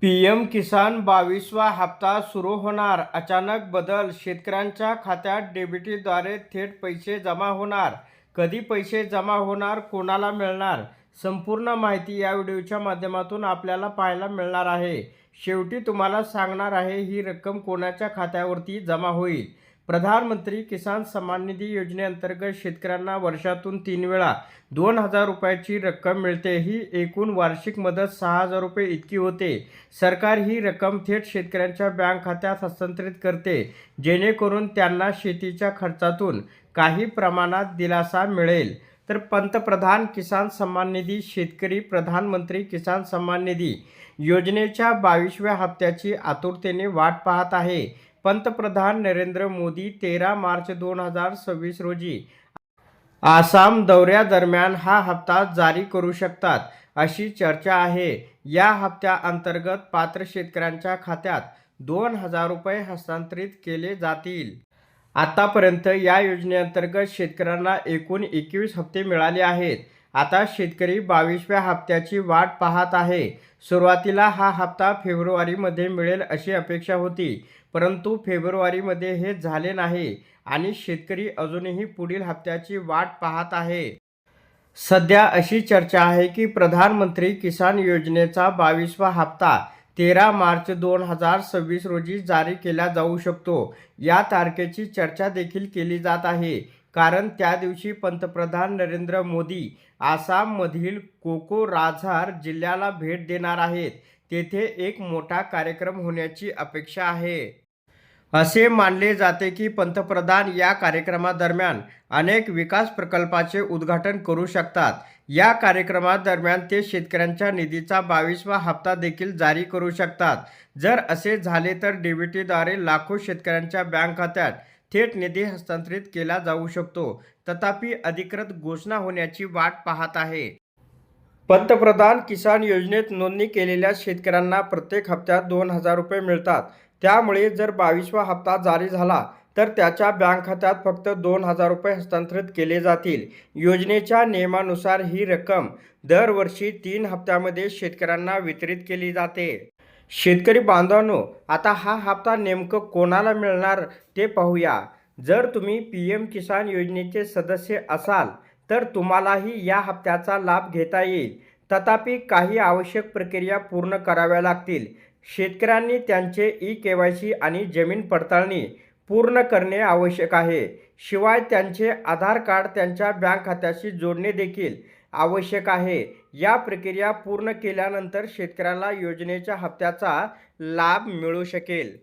PM किसान 22वा हप्ता सुरू होणार. अचानक बदल, शेतकऱ्यांच्या खात्यात डीबीटीद्वारे थेट पैसे जमा होणार. कधी पैसे जमा होणार, कोणाला मिळणार, संपूर्ण माहिती या व्हिडिओच्या माध्यमातून आपल्याला पाहायला मिळणार आहे. शेवटी तुम्हाला सांगणार आहे ही रक्कम कोणाच्या खात्यावरती जमा होईल. प्रधानमंत्री किसान सन्मान निधी योजनेअंतर्गत शेतकऱ्यांना वर्षातून 3 वेळा 2,000 रुपयाची रक्कम मिळते. ही एकूण वार्षिक मदत 6,000 रुपये इतकी होते. सरकार ही रक्कम थेट शेतकऱ्यांच्या बँक खात्यात हस्तांतरित करते, जेणेकरून त्यांना शेतीच्या खर्चातून काही प्रमाणात दिलासा मिळेल. तर पंतप्रधान किसान सन्मान निधी शेतकरी प्रधानमंत्री किसान सन्मान निधी योजनेच्या 22व्या हप्त्याची आतुरतेने वाट पाहत आहे. पंतप्रधान नरेंद्र मोदी 13 मार्च 2026 रोजी आसाम दौऱ्यादरम्यान हा हप्ता जारी करू शकतात, अशी चर्चा आहे. या हप्त्याअंतर्गत पात्र शेतकऱ्यांच्या खात्यात 2,000 रुपये हस्तांतरित केले जातील. आतापर्यंत या योजनेअंतर्गत शेतकऱ्यांना एकूण 21 हप्ते मिळाले आहेत. आता शेतकरी 22व्या हप्त्याची वाट पाहत आहे. सुरुवातीला हा हप्ता फेब्रुवारीमध्ये मिळेल अशी अपेक्षा होती, परंतु फेब्रुवारीमध्ये हे झाले नाही आणि शेतकरी अजूनही पुढील हप्त्याची वाट पाहत आहे. सध्या अशी चर्चा आहे की प्रधानमंत्री किसान योजनेचा 22वा हप्ता 13 मार्च 2026 रोजी जारी केला जाऊ शकतो. या तारखेची चर्चा देखील केली जात आहे, कारण त्या दिवशी पंतप्रधान नरेंद्र मोदी आसाममधील कोकोराझार जिल्ह्याला भेट देणार आहेत. तेथे एक मोठा कार्यक्रम होण्याची अपेक्षा आहे. असे मानले जाते की पंतप्रधान या कार्यक्रमादरम्यान अनेक विकास प्रकल्पाचे उद्घाटन करू शकतात. या कार्यक्रमादरम्यान ते शेतकऱ्यांच्या निधीचा 22वा हप्ता देखील जारी करू शकतात. जर असे झाले तर डीबीटीद्वारे लाखो शेतकऱ्यांच्या बँक खात्यात थेट निधी हस्तांतरित केला जाऊ शकतो. तथापि अधिकृत घोषणा होण्याची वाट पाहत आहे. पंतप्रधान किसान योजनेत नोंदणी केलेल्या शेतकऱ्यांना प्रत्येक हप्त्यात 2,000 रुपये मिळतात. त्यामुळे जर 22वा हप्ता जारी झाला तर त्याच्या बँक खात्यात फक्त 2,000 रुपये हस्तांतरित केले जातील. योजनेच्या नियमानुसार ही रक्कम दरवर्षी 3 हप्त्यामध्ये शेतकऱ्यांना वितरित केली जाते. शेतकरी बांधवांनो, आता हा हप्ता नेमकं कोणाला मिळणार ते पाहूया. जर तुम्ही पीएम किसान योजनेचे सदस्य असाल तर तुम्हालाही या हप्त्याचा लाभ घेता येईल. तथापि काही आवश्यक प्रक्रिया पूर्ण कराव्या लागतील. शेतकऱ्यांनी त्यांचे ई-केवायसी आणि जमीन पडताळणी पूर्ण करणे आवश्यक आहे. शिवाय त्यांचे आधार कार्ड त्यांच्या बँक खात्याशी जोडणे देखील आवश्यक आहे. या प्रक्रिया पूर्ण केल्यानंतर शेतकऱ्याला योजनेच्या हप्त्याचा लाभ मिळू शकेल.